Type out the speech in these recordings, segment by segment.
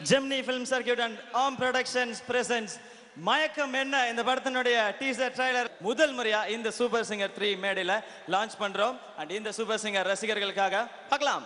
Gemini Film Circuit and Arm Productions presents மயக்கம் என்ன இந்த படத்தினுடைய டீசர் ட்ரைலர் முதல் முறையா இந்த சூப்பர் சிங்கர் 3 மேடையில லான்ச் பண்றோம் and இந்த சூப்பர் சிங்கர் ரசிகர்களுக்காக பார்க்கலாம்.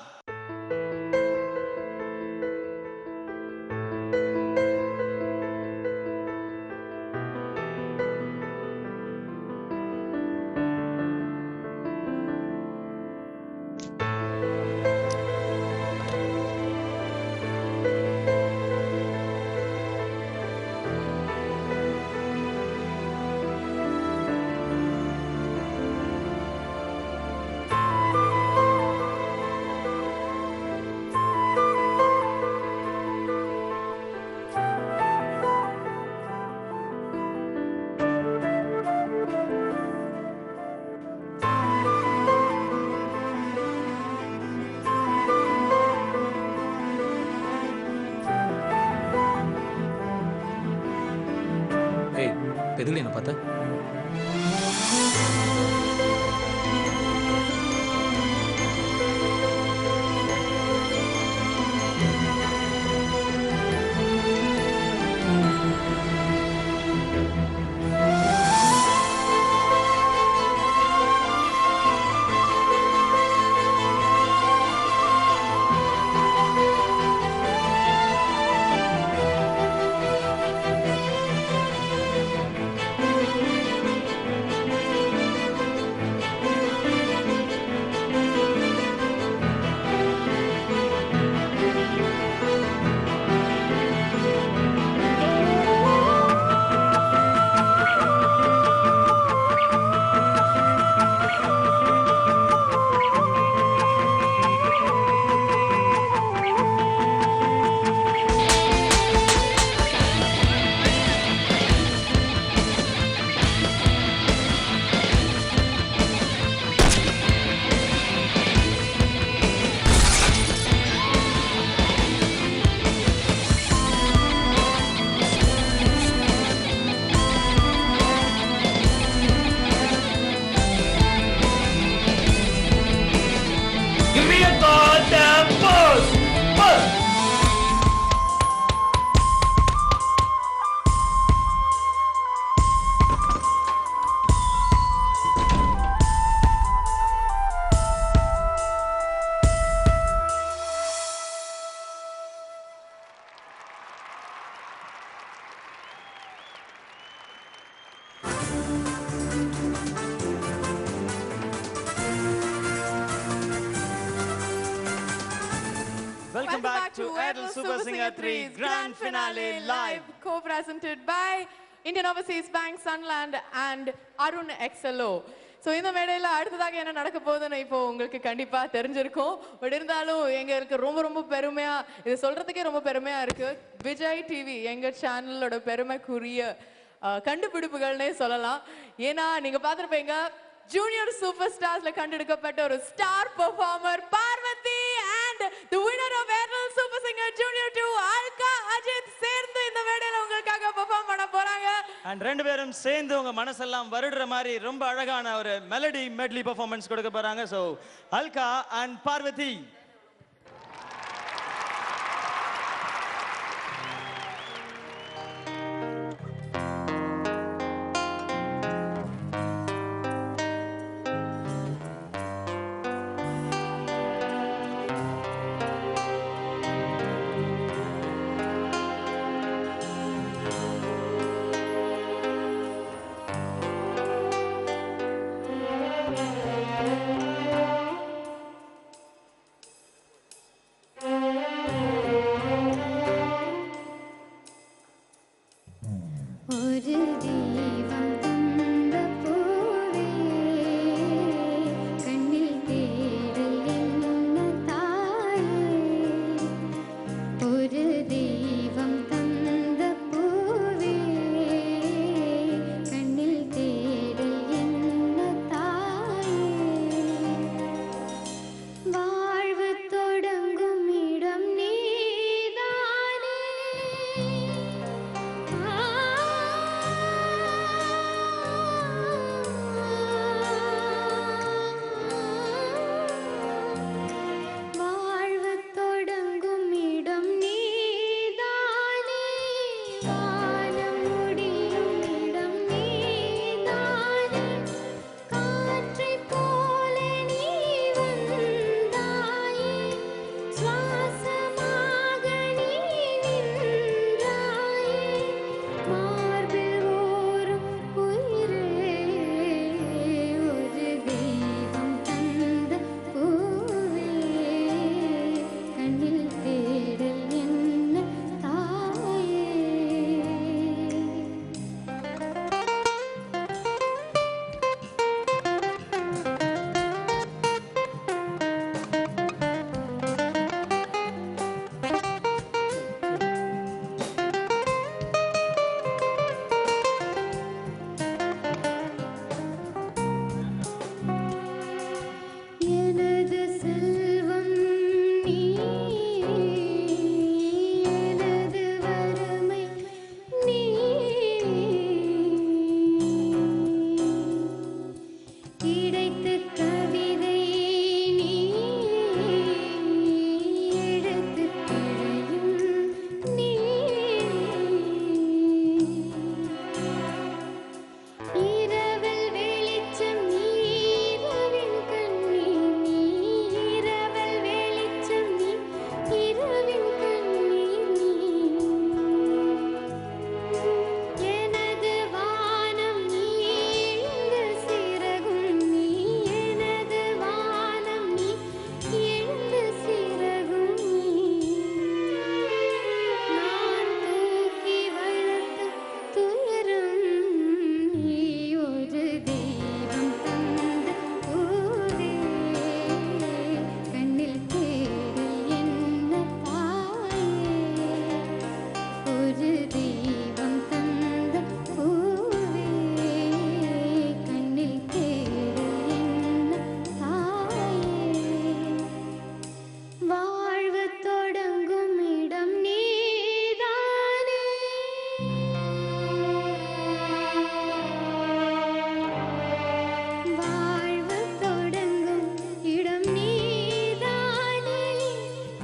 எதுல என்ன பார்த்த? Welcome back to Idol Super Singer 3 Grand Finale Live, co-presented by Indian Overseas Bank, Sunland and Arun XLO. So இந்த மேடையில் அடுத்ததாக என்ன நடக்க போகுதுன்னு இப்போ உங்களுக்கு கண்டிப்பாக தெரிஞ்சிருக்கும். பட் இருந்தாலும் எங்களுக்கு ரொம்ப பெருமையாக இது சொல்கிறதுக்கே ரொம்ப பெருமையாக இருக்குது. விஜய் டிவி எங்கள் சேனலோட பெருமைக்குரிய கண்டுபிடிப்புகள்னே சொல்லலாம். ஏன்னா நீங்கள் பார்த்துருப்பீங்க ஜூனியர் சூப்பர் ஸ்டார்ஸ்ல கண்டெடுக்கப்பட்ட ஒரு star performer Parvathy and the winner of Idol Super Singer Junior 2 Alka Ajith சேர்ந்து இந்த மேடையில உங்களுக்காக பெர்ஃபார்ம் பண்ண போறாங்க. and ரெண்டு பேரும் சேர்ந்து உங்க மனசெல்லாம் வருடுற மாதிரி ரொம்ப அழகான ஒரு மெலடி மெட்லி பெர்ஃபார்மன்ஸ் கொடுக்க போறாங்க. so Alka and Parvati.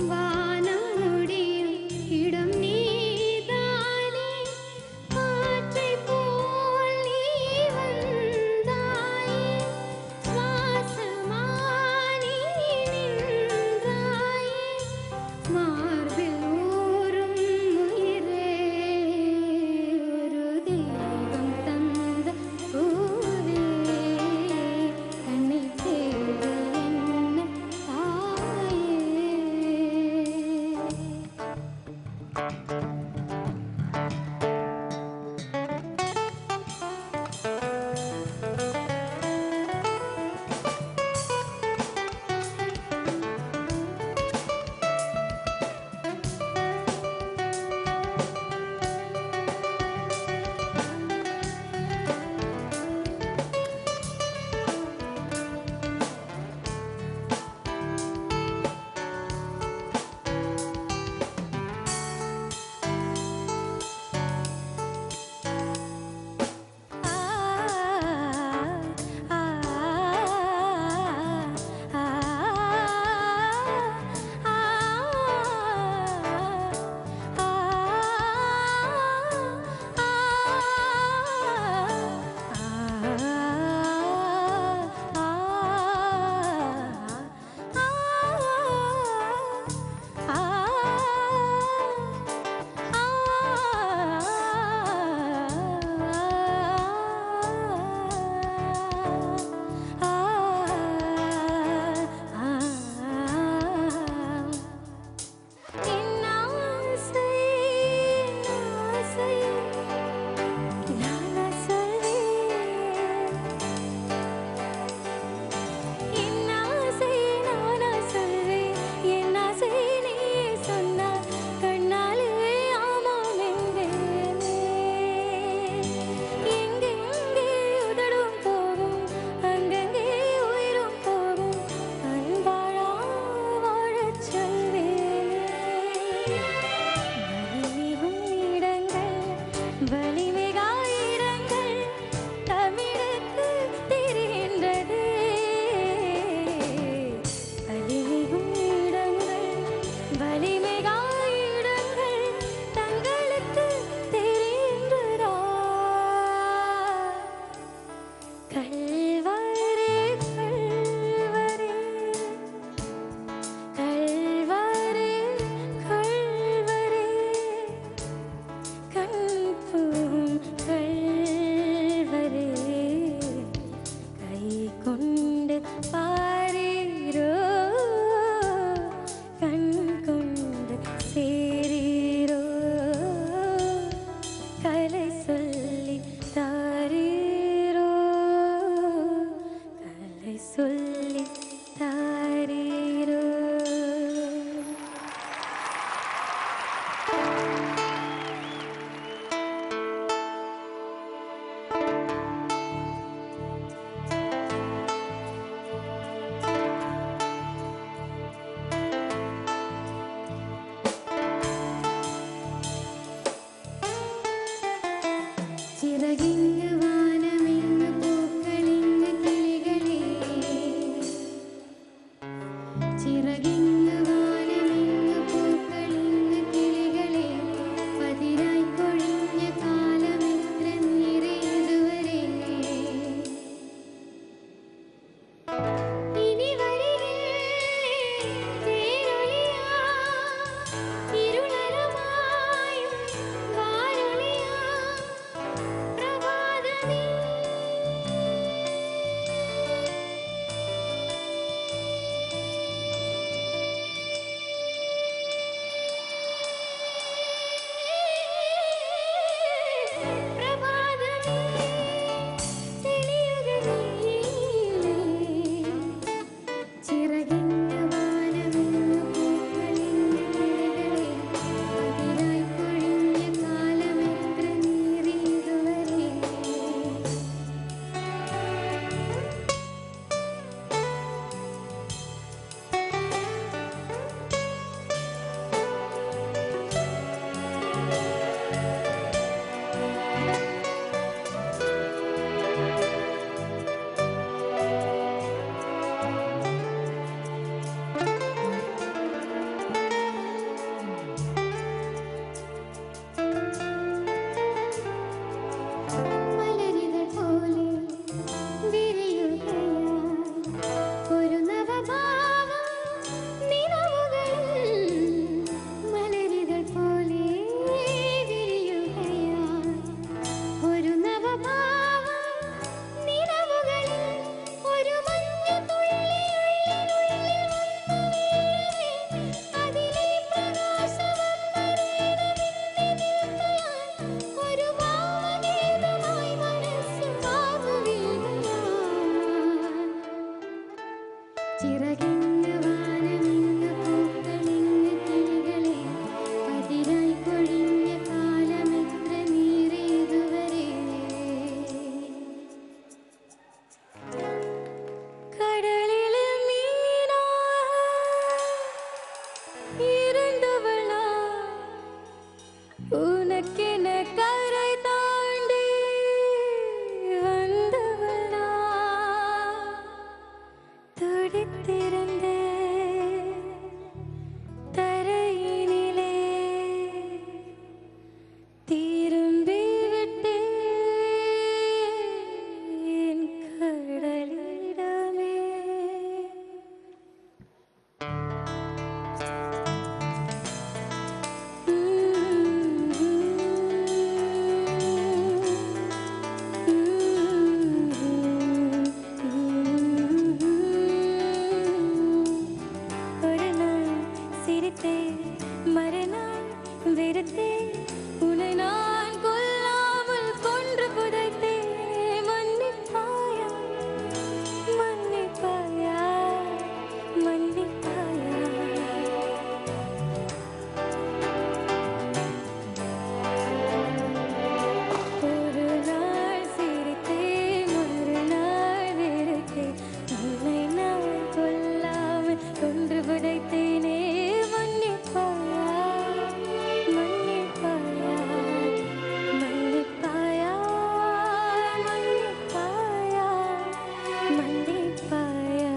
வானம் முடியும் இடம் நீதானே காற்றைப் போல் நீ வந்தாயே சுவாசமானி நின்றாயே மார்பில் ஊறும் உயிரே ஒரு தெய்வம் தந்த பூவே கண்ணை தேடி என்ன தாயே உனக்கென கரை தாண்டி வந்தவளா துடித்திருந்த தரையினிலே திரும்பி விட்டேன் என் கடலிடமே. ஒரு நாள் சிரித்தேன், மறுநாள் வெறுத்தேன், உன்னை நான் கொல்லாமல் கொன்று புதைத்தேன். மன்னிப்பாயா மன்னிப்பாயா மன்னிப்பாயா. ஒரு நாள் சிரித்தேன், மறுநாள் வெறுத்தேன், உன்னை நான் கொல்லாமல் கொன்று புதைத்தேனே. மன்னிப்பாயா மன்னிப்பாயா மன்னிப்பாயா மன்னிப்பாயா மன்னிப்பாயா.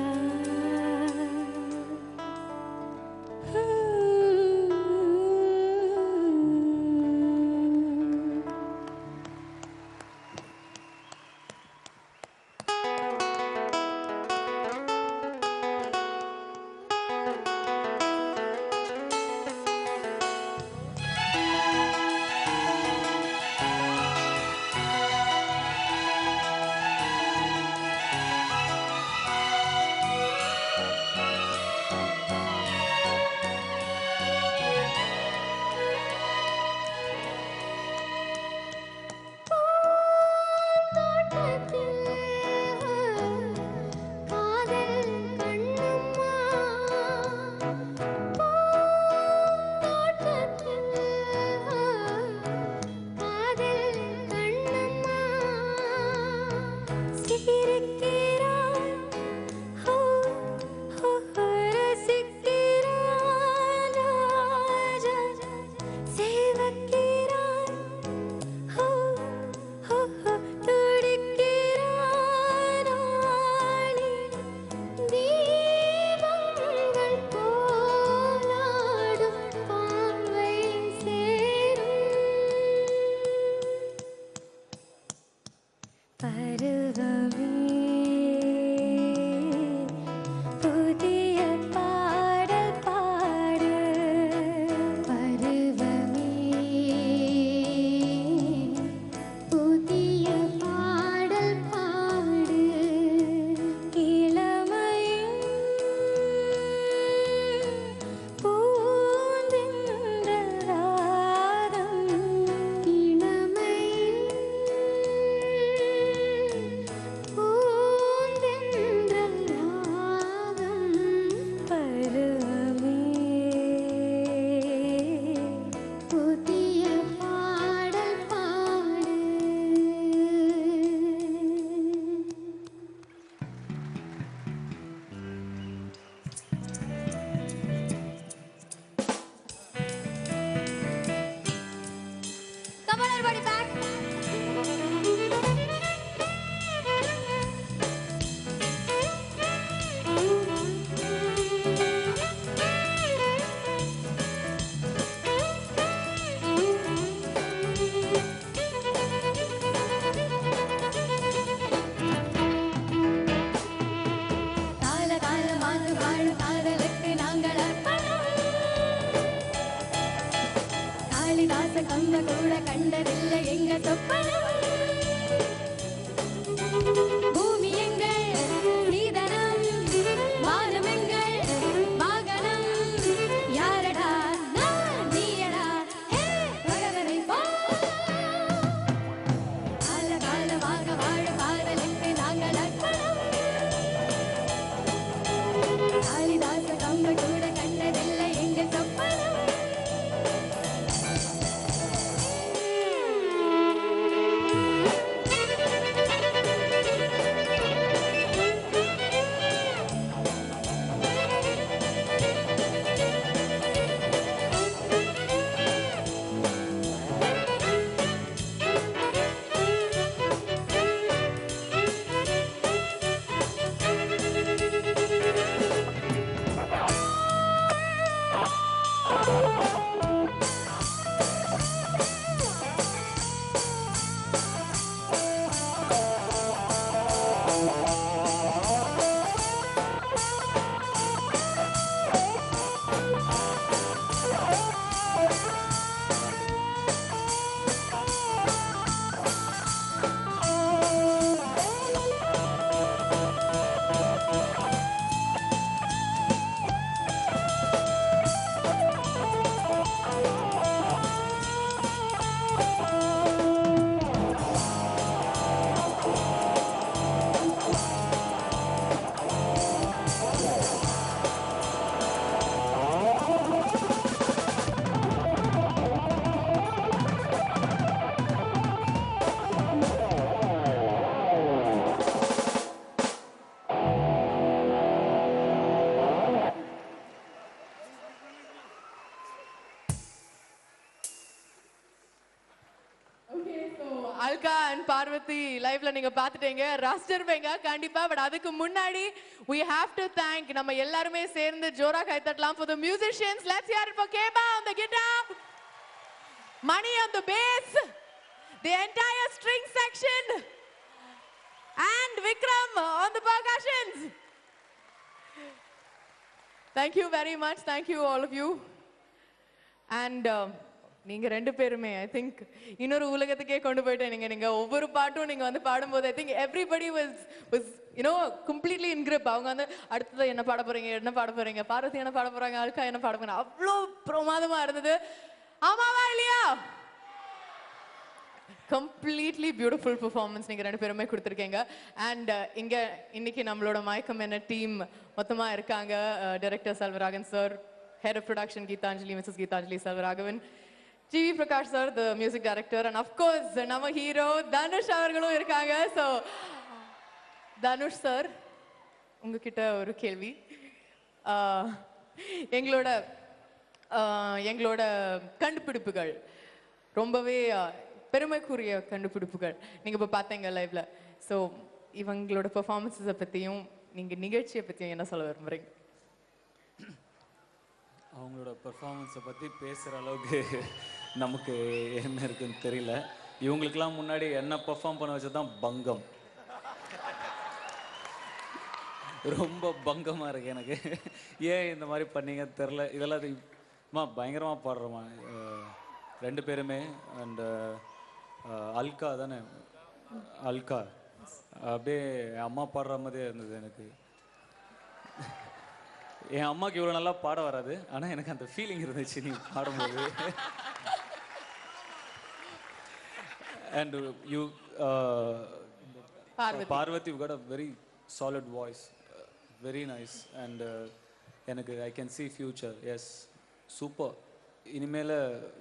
கண்ண கூட கண்டதில்லை எங்க சொப்பனம். பூமி எங்கள் சீதனம், வானம் எங்கள் வாகனம். யாரடா நான் நீயடா பகவனை போ. காலகாலமாக வாழ காதலுக்கு நாங்கள் அர்ப்பணம். காளிதாச கம்ப கூட கண்டதில்லை எங்க சொப்பனம். அல்கா அண்ட் பார்வதி லைவ்ல நீங்க பாத்துட்டீங்க, ரசிச்சிருப்பீங்க கண்டிப்பா. பட் அதுக்கு முன்னாடி we have to thank நம்ம எல்லாருமே சேர்ந்து ஜோரா கை தட்டலாம் for the musicians. Let's hear it for Keba on the guitar, Mani on the bass, the entire string section, and Vikram on the percussions. Thank you very much. Thank you all of you. And நீங்க ரெண்டு பேருமே I think இன்னொரு உலகத்துக்கே கொண்டு போயிட்டேன். நீங்க ஒவ்வொரு பாட்டும் நீங்க வந்து பாடும்போது I think everybody was you know completely in grip. அவங்க வந்து அடுத்தது என்ன பாட போறீங்க, பார்வதி என்ன பாட போறாங்க, அல்கா என்ன பாட போறாங்க, அவ்வளோ பிரமாதமா இருந்தது. ஆமாவா இல்லையா? கம்ப்ளீட்லி பியூட்டிஃபுல் பெர்ஃபார்மன்ஸ் நீங்க ரெண்டு பேருமே கொடுத்துருக்கீங்க. அண்ட் இங்க இன்னைக்கு நம்மளோட மயக்கம் என்ன டீம் மொத்தமா இருக்காங்க. Director Selvaraghavan sir, head of production Geetanjali, Mrs. Geetanjali Selvaragavan, G.V. Prakash sir, the music director, and of course நம்ம ஹீரோ தனுஷ் அவர்களும் இருக்காங்க. ஸோ தனுஷ் சார், உங்ககிட்ட ஒரு கேள்வி. எங்களோட கண்டுபிடிப்புகள் ரொம்பவே பெருமைக்குரிய கண்டுபிடிப்புகள் நீங்க இப்போ பார்த்தீங்க லைவ்ல. ஸோ இவங்களோட பெர்ஃபார்மன்ஸை பற்றியும் நீங்க நிகழ்ச்சியை பற்றியும் என்ன சொல்ல விரும்புறீங்க? அவங்களோட பெர்ஃபார்மன்ஸை பற்றி பேசுகிற அளவுக்கு நமக்கு என்ன இருக்குன்னு தெரியல. இவங்களுக்கெல்லாம் முன்னாடி என்ன பெர்ஃபார்ம் பண்ண வச்சது தான் பங்கம். ரொம்ப பங்கமாக இருக்குது எனக்கு. ஏன் இந்த மாதிரி பண்ணீங்க தெரில. இதெல்லாம் பயங்கரமாக பாடுறோமா ரெண்டு பேருமே. அண்டு அல்கா தானே, அல்கா அப்படியே அம்மா பாடுற மாதிரியே இருந்தது எனக்கு. என் அம்மாவுக்கு இவ்வளோ நல்லா பாட வராது, ஆனால் எனக்கு அந்த ஃபீலிங் இருந்துச்சு நீ பாடும்போது. And you Parvathi, you got a very solid voice, very nice. And எனக்கு I can see future. Yes, super. இனிமேல்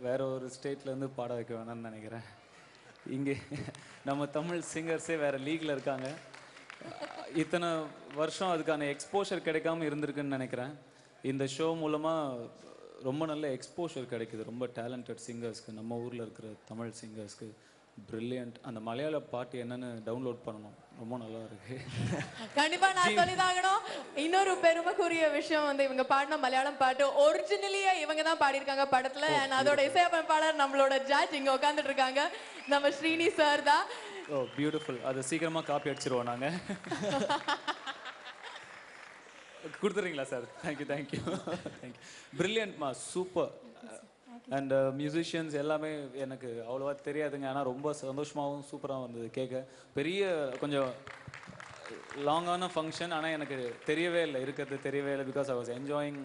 வேற ஒரு ஸ்டேட்லேருந்து பாட வைக்க வேணாம்னு நினைக்கிறேன். இங்கே நம்ம தமிழ் சிங்கர்ஸே வேறு லீகில் இருக்காங்க. இத்தனை வருஷம் அதுக்கான எக்ஸ்போஷர் கிடைக்காம இருந்திருக்குன்னு நினைக்கிறேன். இந்த ஷோ மூலமாக ரொம்ப நல்ல எக்ஸ்போஷர் கிடைக்குது ரொம்ப டேலண்டட் சிங்கர்ஸ்க்கு, நம்ம ஊரில் இருக்கிற தமிழ் சிங்கர்ஸ்க்கு. பிரில்லியன்ட். அந்த மலையாள பாட்டு என்னன்னு டவுன்லோட் பண்ணணும், ரொம்ப நல்லா இருக்கு. கண்டிப்பா நான் சொல்லிதாகணும். இன்னொரு பெருமைக்குரிய விஷயம் வந்து இவங்க பாடின மலையாளம் பாட்டு ஒரிஜினலியே இவங்க தான் பாடியிருக்காங்க படத்துல. அதோட இசையமைப்பாளர் நம்மளோட ஜட்ஜ் இங்க உட்காந்துட்டு இருக்காங்க, நம்ம ஸ்ரீனி சார் தான். Oh beautiful. அதை சீக்கிரமாக காப்பி அடிச்சிருவோம் நாங்கள். கொடுத்துறீங்களா சார்? Thank you thank you thank you. பிரில்லியன்ட்மா, சூப்பர். அண்ட் மியூசிஷியன்ஸ் எல்லாமே எனக்கு அவ்வளோவா தெரியாதுங்க, ஆனால் ரொம்ப சந்தோஷமாகவும் சூப்பராகவும் இருந்தது கேட்க. பெரிய கொஞ்சம் லாங்கான ஃபங்க்ஷன், ஆனால் எனக்கு தெரியவே இல்லை தெரியவே இல்லை. Because I was enjoying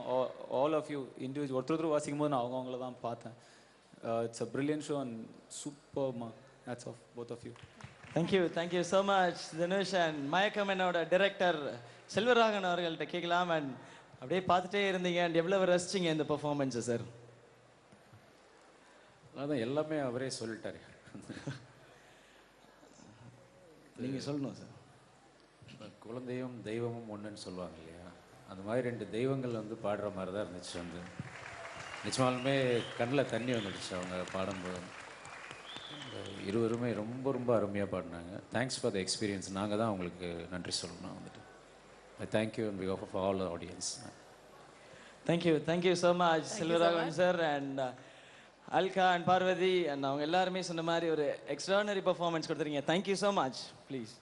all of you individual. ஒருத்தர் வாசிக்கும் போது நான் அவங்கள தான் பார்த்தேன். It's a brilliant show and சூப்பர்மா. Hats off both of you. Thank you so much Dhanush. And மயக்கம் என்னோட டைரக்டர் செல்வராகவன் அவர்கள்ட்ட கேட்கலாம். அண்ட் அப்படியே பார்த்துட்டே இருந்தீங்க அண்ட் எவ்வளவு ரசிச்சிங்க இந்த பெர்ஃபார்மன்ஸை சார்? அதான் எல்லாமே அவரே சொல்லிட்டாரு. நீங்கள் சொல்லணும் சார். குழந்தையும் தெய்வமும் ஒன்றுன்னு சொல்லுவாங்க இல்லையா, அந்த மாதிரி ரெண்டு தெய்வங்கள் வந்து பாடுற மாதிரி தான் இருந்துச்சு. வந்து நிச்சயமாலுமே கண்ணில் தண்ணி வந்துடுச்சு அவங்க பாடும்போது. இருவருமே ரொம்ப ரொம்ப அருமையாக பாடினாங்க. Thanks for the experience. நாங்கள் தான் அவங்களுக்கு நன்றி சொல்லணும் வந்துட்டு. Thank you on behalf of all the audience. Thank you so much Selvaraghavan sir and Alka and Parvathy and அவங்க எல்லாருமே சொன்ன மாதிரி ஒரு எக்ஸ்ட்ரானரி பர்ஃபார்மன்ஸ் கொடுத்துருக்கீங்க. Thank you so much. ப்ளீஸ்.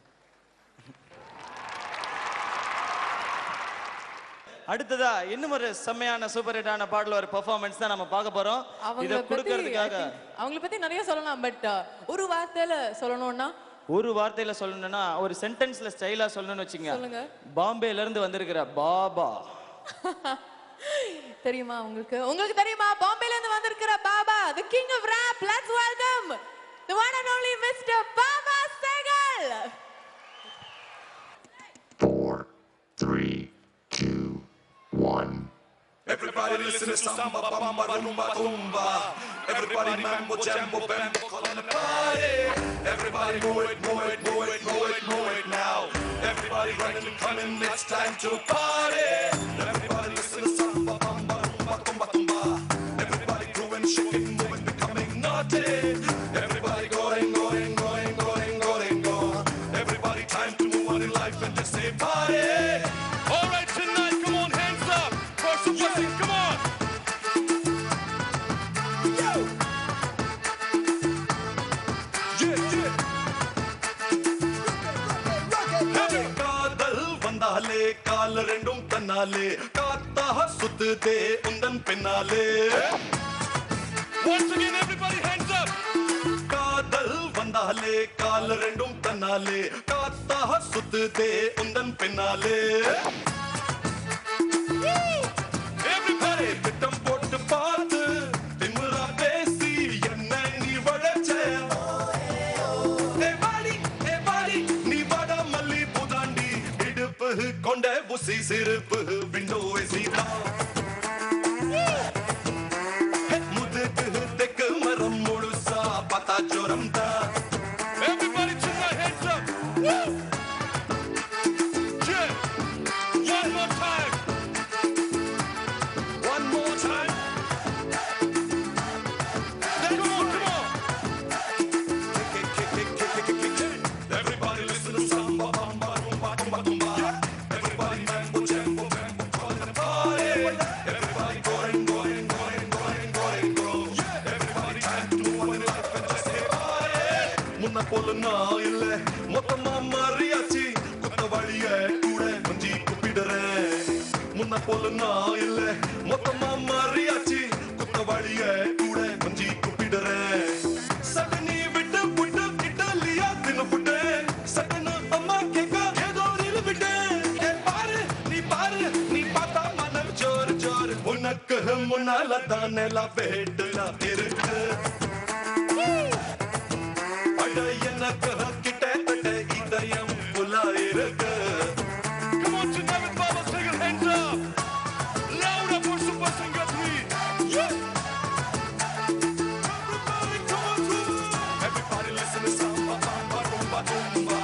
அடுத்ததா இன்னும் ஒரு செம்மையான சூப்பர் ஹிட்டான பாடல ஒரு பெர்ஃபார்மன்ஸ் தான் நம்ம பார்க்க போறோம். இத கொடுக்கிறதுக்காக அவங்கள பத்தி நிறைய சொல்லலாம், பட் ஒரு வார்த்தையில சொல்லணும்னா ஒரு சென்டென்ஸ்ல ஸ்டைலா சொல்லணும்னு வச்சுங்க. சொல்லுங்க. பாம்பேல இருந்து வந்திருக்கிற பாபா. தெரியுமா உங்களுக்கு தெரியுமா பாம்பேல இருந்து வந்திருக்கிற Baba, the king of rap. Let's welcome the one and only Mr. Baba Segal. 4 3 2 1. Everybody listen to samba bamba rumba tumba. Everybody mambo jambo bambo call on the party. Everybody move it, move it, move it, move it, move it now. Everybody running, coming, it's time to party. Everybody listen to samba bamba rumba tumba tumba. Everybody grooving, shaking, moving, becoming naughty. Everybody going, going, going, going, going, go. Everybody time to move on in life and just say party. All right tonight, come on, hands up. For Super Sing, come on. Yo. Yeah, yeah. Hey, காதல் வந்தாலே கால் ரெண்டும் தன்னாலே காத்தாக சுத்துதே உந்தன் பின்னாலே. Once again, everybody hands up. காதல் வந்தாலே கால் ரெண்டும் தன்னாலே காத்தாக சுத்துதே உந்தன் பின்னாலே. Everybody திட்டம் போட்டு பார்த்து திமிரா பேசி என்ன நீ வளைச்ச. ஏ வாடி நீ வாடா மல்லி புதாண்டி இடுப்பு கொண்ட புசி சிறுப்பு விண்டோவை சீதா. முதுகு தெக்கு மரம் முழுசா பார்த்தா ஜோரம் தான். Everybody put your hands up. Yeah. One more time. One more time. Then come on, come on. Kick. Everybody listen to samba, bamba, rumba, tumba, tumba. Everybody mambo, jambo, bambo, call it a party. Everybody going, going, going, going, going, go. Everybody time to move on in life and just say party. முன்ன போல நான் இல்ல மொத்தமா மாறியாச்சு குத்த வழிய கூட கொஞ்சி குப்பிடுறேன். முன்ன போல நான் இல்ல மொத்தமா மாறியாச்சு குத்த வழிய கூட கொஞ்சி குப்பிடுறேன். சட்டனி விட்டு புட்டு இட்டாலியா தின்னு புட்டேன். சட்டன அம்மா கேட்க ஏதோ நிலு விட்டேன். பாரு நீ பார்த்தா மனம் ஜோர் ஜோர். உனக்கு முன்னால தான் எல்லாம் வேட்டுல இருக்கு. அட எனக்கு கிட்ட தட்ட இதயம் புலா இருக்கு. Come on tonight with Baba Segal, hands up. Louder for Super Singer 3. Yeah. Everybody come on through. Everybody listen to samba, bamba, rumba, tumba.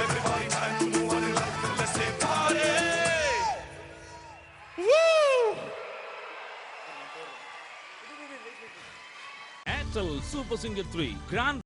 Everybody time to move on in life and let's say party. Woo! Airtel Super Singer 3 Grand